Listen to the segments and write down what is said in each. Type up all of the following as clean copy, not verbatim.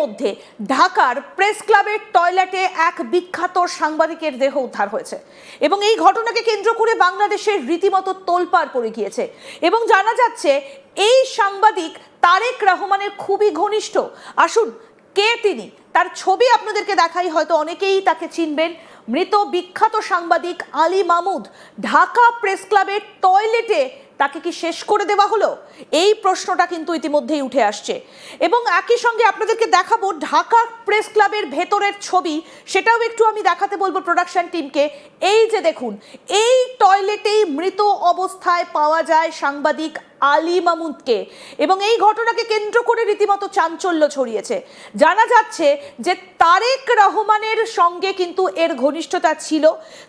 ইতিমধ্যে ঢাকার প্রেস ক্লাবের টয়লেটে এক বিখ্যাত সাংবাদিকের দেহ উদ্ধার হয়েছে এবং এই ঘটনাকে কেন্দ্র করে বাংলাদেশের রীতিমতো তোলপাড় পড়ে গিয়েছে এবং জানা যাচ্ছে এই সাংবাদিক তারেক রহমানের খুবই ঘনিষ্ঠ। আসুন, কে তিনি, তার ছবি আপনাদেরকে দেখাই, হয়তো অনেকেই তাকে চিনবেন। মৃত বিখ্যাত সাংবাদিক আলী মাহমুদ ঢাকা প্রেস ক্লাবের টয়লেটে তাকে কি শেষ করে দেওয়া হলো, এই প্রশ্নটা কিন্তু ইতিমধ্যেই উঠে আসছে। এবং একই সঙ্গে আপনাদেরকে দেখাবো ঢাকা প্রেস ক্লাবের ভেতরের ছবি, সেটাও একটু আমি দেখাতে বলবো প্রোডাকশন টিমকে। এই যে দেখুন, এই টয়লেটেই মৃত অবস্থায় পাওয়া যায় সাংবাদিক আলী মাহমুদকে এবং এই ঘটনাকে কেন্দ্র করে রীতিমতো চাঞ্চল্য ছড়িয়েছে। জানা যাচ্ছে যে তারেক রহমানের সঙ্গে কিন্তু এর ঘনিষ্ঠতা ছিল,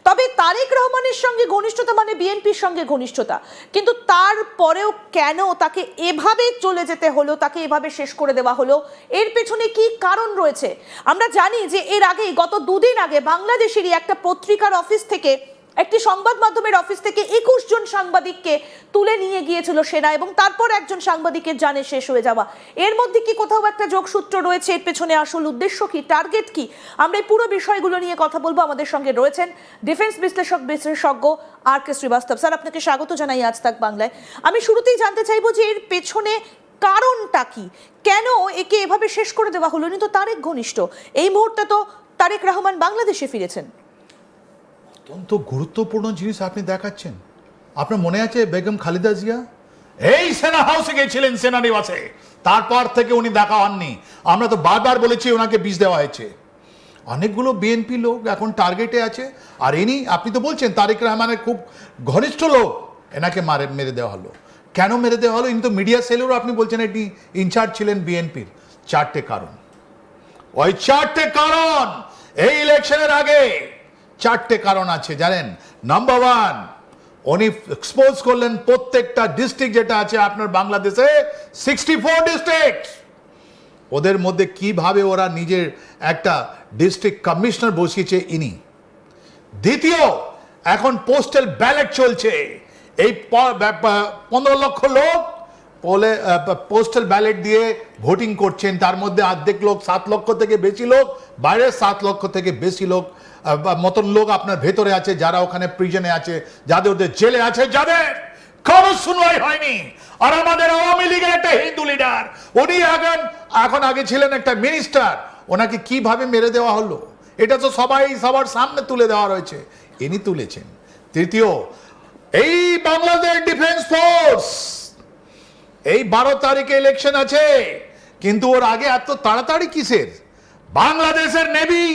তবে তারেক রহমানের সঙ্গে ঘনিষ্ঠতা মানে বিএনপির সঙ্গে ঘনিষ্ঠতা, কিন্তু তারপরেও কেন তাকে এভাবে চলে যেতে হলো, তাকে এভাবে শেষ করে দেওয়া হলো, এর পেছনে কি কারণ রয়েছে? আমরা জানি যে এর আগেই গত দুদিন আগে বাংলাদেশেরই একটা পত্রিকার অফিস থেকে, একটি সংবাদ মাধ্যমের অফিস থেকে 21 জন সাংবাদিককে তুলে নিয়ে গিয়েছিল সেনা এবং তারপর একজন সাংবাদিকের জানে শেষ হয়ে যাওয়া। এর মধ্যে কি কোথাও একটা যোগসূত্র রয়েছে? এর পেছনে আসল উদ্দেশ্য কি, টার্গেট কি? আমরা এই পুরো বিষয়গুলো নিয়ে কথা বলবো। আমাদের সঙ্গে রয়েছেন ডিফেন্স বিশেষজ্ঞ আর কে শ্রীবাস্তব। স্যার, আপনাকে স্বাগত জানাই আজ তাক বাংলায়। আমি শুরুতেই জানতে চাইবো যে এর পেছনে কারণটা কি, কেন একে এভাবে শেষ করে দেওয়া হলো? উনি তো তারেক ঘনিষ্ঠ, এই মুহূর্তে তো তারেক রহমান বাংলাদেশে ফিরেছেন। অত্যন্ত গুরুত্বপূর্ণ জিনিস আপনি দেখাচ্ছেন। আপনার মনে আছে বেগম খালেদা জিয়া এই সেনা হাউসে গেছিলেন, সেনানিবাসে, তারপর থেকে উনি দেখা হননি। আমরা তো বারবার বলেছি ওনাকে বিষ দেওয়া হয়েছে। অনেকগুলো বিএনপি লোক এখন টার্গেটে আছে, আর ইনি, আপনি তো বলছেন তারেক রহমানের খুব ঘনিষ্ঠ লোক, এনাকে মেরে দেওয়া হলো। কেন মেরে দেওয়া হলো? ইনি তো মিডিয়া সেলেরও আপনি বলছেন এটি ইনচার্জ ছিলেন বিএনপির। 4টে কারণ, ওই 4টে কারণ এই ইলেকশনের আগে 4টে কারণ আছে জানেন। নাম্বার 1, উনি এক্সপোজ করলেন প্রত্যেকটা ডিস্ট্রিক্ট যেটা আছে আপনার বাংলাদেশে, 64 ডিস্ট্রিক্ট, ওদের মধ্যে কিভাবে ওরা নিজের একটা ডিস্ট্রিক্ট কমিশনার বসিয়েছে ইনি। দ্বিতীয়, এখন পোস্টাল ব্যালট চলছে। এই 15 লক্ষ লোক পোস্টাল ব্যালট দিয়ে ভোটিং করছেন, তার মধ্যে অর্ধেক লোক, 7 লক্ষ থেকে বেশি লোক বাইরে, 7 লক্ষ থেকে বেশি লোক মতন লোক আপনার ভেতরে আছে, যারা ওখানে প্রিজনে আছে, যাদের ওদের জেলে আছে, যাদের কোনো শুনবাই হয়নি। আর আমাদের আওয়ামী লীগের একটা হিন্দু লিডার, উনি এখন আগে ছিলেন একটা মিনিস্টার, ওনাকে কিভাবে মেরে দেওয়া হলো, এটা তো সবার সামনে তুলে দেওয়া রয়েছে, ইনি তুলেছেন। তৃতীয়, এই বাংলাদেশ ডিফেন্স ফোর্স, এই 12 তারিখে ইলেকশন আছে, কিন্তু ওর আগে এত তাড়াতাড়ি কিসের? বাংলাদেশের নেভি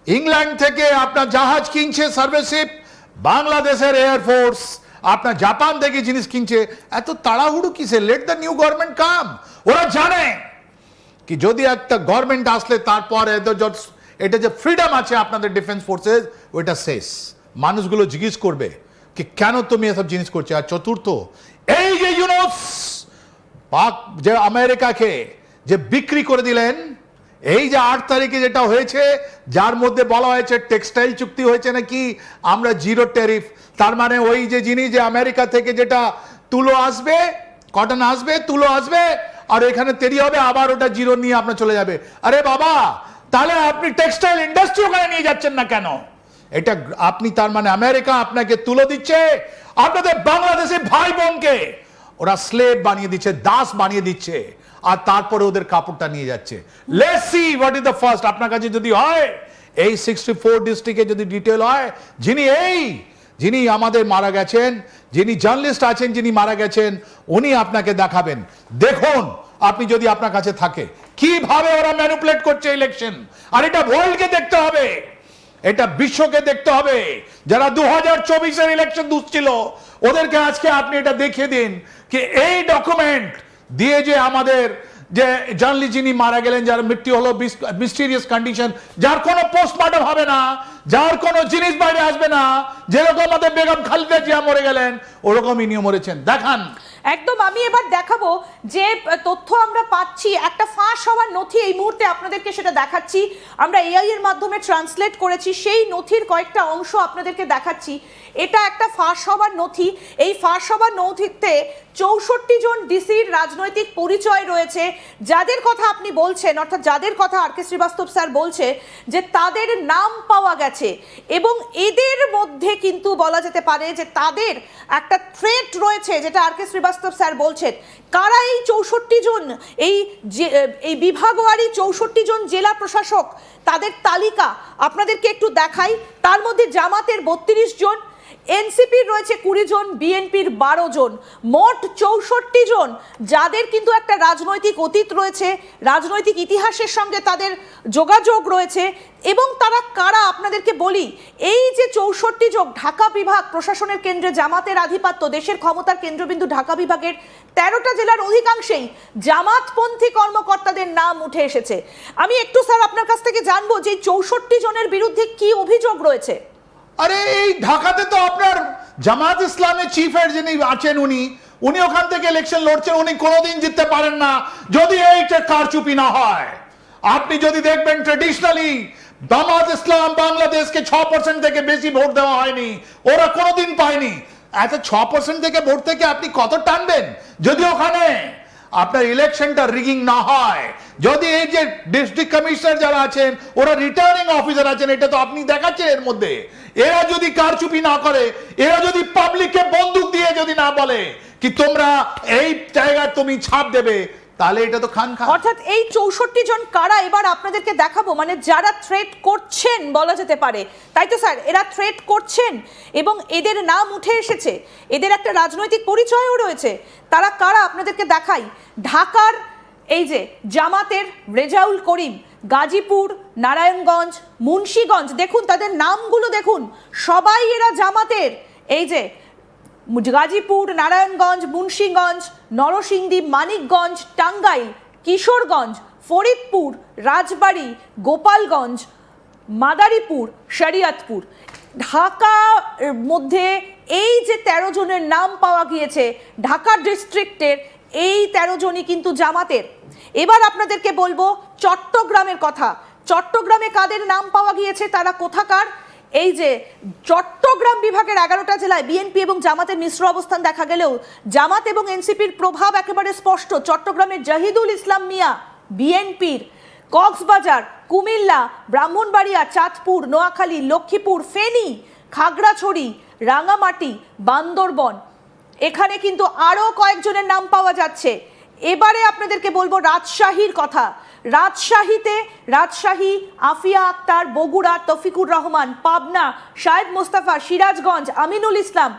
ইংল্যান্ড থেকে আপনার জাহাজ কিনছে, সার্ভিসশিপ, বাংলাদেশের এয়ারফোর্স আপনার জাপান থেকে জিনিস কিনছে, এত তাড়াহুড়ো কিসের? লেট দ্য নিউ গভর্নমেন্ট কাম। ওরা জানে কি যদি একটা গভর্নমেন্ট আসলে তারপর এটা যে ফ্রিডম আছে আপনাদের ডিফেন্স ফোর্সেস, ওইটা শেষ। মানুষগুলো জিজ্ঞেস করবে কি কেন তুমি এসব জিনিস করছো। আর চতুর্থ, এই যে ইউনুস যে আমেরিকাকে যে বিক্রি করে দিলেন, এই যে 8 তারিখে যেটা হয়েছে, যার মধ্যে বলা হয়েছে টেক্সটাইল চুক্তি হয়েছে নাকি আমরা জিরো ট্যারিফ, তার মানে ওই যে জিনিস যে আমেরিকা থেকে যেটা তুলো আসবে, কটন আসবে, তুলো আসবে, আর এখানে তৈরি হবে, আবার ওটা জিরো নিয়ে আপনার চলে যাবে। আরে বাবা, তাহলে আপনি টেক্সটাইল ইন্ডাস্ট্রি ওখানে নিয়ে যাচ্ছেন না কেন? এটা আপনি, তার মানে আমেরিকা আপনাকে তুলো দিচ্ছে, আপনাদের বাংলাদেশের ভাই বোনকে ওরা স্লেভ বানিয়ে দিচ্ছে, দাস বানিয়ে দিচ্ছে, আর তারপরে ওদের কাপড়টা নিয়ে যাচ্ছে। Let's see what is the first. আপনার কাছে যদি হয় এই 64 ডিস্ট্রিক্টে যদি ডিটেল হয়, যিনি আমাদের মারা গেছেন, যিনি জার্নালিস্ট আছেন, যিনি মারা গেছেন, উনি আপনাকে দেখাবেন। দেখুন আপনি যদি আপনার কাছে থাকে কিভাবে ওরা ম্যানিপুলেট করছে ইলেকশন। আর এটা ওয়ার্ল্ডকে দেখতে হবে, এটা বিশ্বকে দেখতে হবে। যারা 2024-এর ইলেকশন দুষছিল, ওদেরকে আজকে আপনি এটা দেখিয়ে দিন কি এই ডকুমেন্ট দিয়ে যে আমাদের যে জার্নালিস্ট যিনি মারা গেলেন, যার মৃত্যু হলো মিস্টিরিয়াস কন্ডিশন, যার কোনো পোস্টমর্টম হবে না, যার কোনো জিনিস বাইরে আসবে না, যেরকম আমাদের বেগম খালেদা জিয়া মরে গেলেন ওরকম ইনিও মরেছেন। দেখান। একদম। আমি এবার দেখাবো যে তথ্য আমরা পাচ্ছি, একটা ফাঁস হওয়ার নথি এই মুহূর্তে আপনাদেরকে সেটা দেখাচ্ছি, আমরা এআই এর মাধ্যমে ট্রান্সলেট করেছি, সেই নথির কয়েকটা অংশ আপনাদেরকে দেখাচ্ছি। এটা একটা ফাঁস হওয়ার নথি। এই ফাঁস হওয়ার নথিতে 64 জন ডিসির রাজনৈতিক পরিচয় রয়েছে, যাদের কথা আপনি বলছেন, অর্থাৎ যাদের কথা আর কে শ্রীবাস্তব স্যার বলছে যে তাদের নাম পাওয়া গেছে, এবং এদের মধ্যে কিন্তু বলা যেতে পারে যে তাদের একটা থ্রেট রয়েছে, যেটা আর কে শ্রীবাস্তব স্যার বলছেন। কারা এই 64 জন, এই বিভাগওয়ারি 64 জন জেলা প্রশাসক, তাদের তালিকা আপনাদেরকে একটু দেখাই। তার মধ্যে জামাতের 32 জন, এনসিপির রয়েছে 20 জন, বিএনপির 12 জন, মোট 64 জন, যাদের কিন্তু একটা রাজনৈতিক অতীত রয়েছে, রাজনৈতিক ইতিহাসের সঙ্গে তাদের যোগাযোগ রয়েছে। এবং তারা কারা আপনাদেরকে বলি, এই যে 64 জন, ঢাকা বিভাগ প্রশাসনের কেন্দ্রে জামাতের আধিপত্য, দেশের ক্ষমতার কেন্দ্রবিন্দু ঢাকা বিভাগের 13টা জেলার অধিকাংশেই জামাতপন্থী কর্মকর্তাদের নাম উঠে এসেছে। আমি একটু স্যার আপনার কাছ থেকে জানবো যে 64 জনের বিরুদ্ধে কি অভিযোগ রয়েছে। আরে এই ঢাকাতে তো আপনার জামাত ইসলামের চিফের যিনি আছেন উনি ওখান থেকে ইলেকশন লড়ছেন, উনি কোনোদিন জিততে পারেন না যদি এইটা কারচুপি না হয়। আপনি যদি দেখবেন ট্রেডিশনালি জামাত ইসলাম বাংলাদেশকে 6% থেকে বেশি ভোট দেওয়া হয়নি, ওরা কোনোদিন পায়নি। এত 6% থেকে ভোট থেকে আপনি কত টানবেন যদি ওখানে আপনার ইলেকশনটা রিগিং না হয়, যদি এই যে ডিস্ট্রিক্ট কমিশনার যারা আছেন ওরা রিটার্নিং অফিসার আছেন, এটা তো আপনি দেখাচ্ছেন এর মধ্যে, এরা যদি কারচুপি না করে, এরা যদি পাবলিককে বন্দুক দিয়ে যদি না বলে কি তোমরা এই জায়গায় তুমি ছাপ দেবে, তাহলে এটা তো খান খান। অর্থাৎ এই 64 জন কারা এবার আপনাদেরকে দেখাবো, মানে যারা থ্রেট করছেন বলা যেতে পারে, তাই তো স্যার? এরা থ্রেট করছেন এবং এদের নাম উঠে এসেছে, এদের একটা রাজনৈতিক পরিচয়ও রয়েছে। তারা কারা আপনাদেরকে দেখাই। ঢাকার এই যে জামাতের রেজাউল করিম, গাজীপুর, নারায়ণগঞ্জ, মুন্সিগঞ্জ, দেখুন তাদের নামগুলো দেখুন, সবাই এরা জামাতের। এই যে গাজীপুর, নারায়ণগঞ্জ, মুন্সিগঞ্জ, নরসিংদী, মানিকগঞ্জ, টাঙ্গাইল, কিশোরগঞ্জ, ফরিদপুর, রাজবাড়ী, গোপালগঞ্জ, মাদারীপুর, শরিয়তপুর, ঢাকার মধ্যে এই যে 13 জনের নাম পাওয়া গিয়েছে ঢাকা ডিস্ট্রিক্টের, এই 13 জনই কিন্তু জামাতের। এবার আপনাদেরকে বলবো চট্টগ্রামের কথা। চট্টগ্রামে কাদের নাম পাওয়া গিয়েছে, তারা কোথাকার? এই যে চট্টগ্রাম বিভাগের 11টা জেলায় বিএনপি এবং জামাতের মিশ্র অবস্থান দেখা গেলেও জামাত এবং এনসিপির প্রভাব একেবারে স্পষ্ট। চট্টগ্রামের জাহিদুল ইসলাম মিয়া বিএনপির, কক্সবাজার, কুমিল্লা, ব্রাহ্মণবাড়িয়া, চাঁদপুর, নোয়াখালী, লক্ষ্মীপুর, ফেনী, খাগড়াছড়ি, রাঙামাটি, বান্দরবন, এখানে কিন্তু আরও কয়েকজনের নাম পাওয়া যাচ্ছে। এবারে আপনাদেরকে বলবো রাজশাহীর কথা। রাজশাহী, আফিয়া আক্তার, বগুড়া, তফিকুর রহমান, পাবনা, শাহেদ মোস্তফা, সিরাজগঞ্জ, আমিনুল ইসলাম,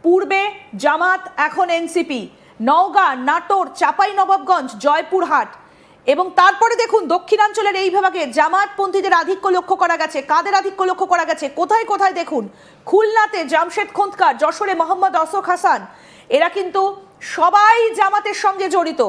পূর্বে জামাত এখন এনসিপি, নওগাঁ, নাটোর, চাঁপাইনবাবগঞ্জ, জয়পুরহাট, এবং তারপরে দেখুন দক্ষিণাঞ্চলের এই বিভাগে জামাতপন্থীদের আধিক্য লক্ষ্য করা গেছে। কাদের আধিক্য লক্ষ্য করা গেছে, কোথায় কোথায় দেখুন, খুলনাতে জামশেদ খোন্দকার, যশোরে মোহাম্মদ অশোক হাসান, এরা কিন্তু সবাই জামাতের সঙ্গে জড়িত।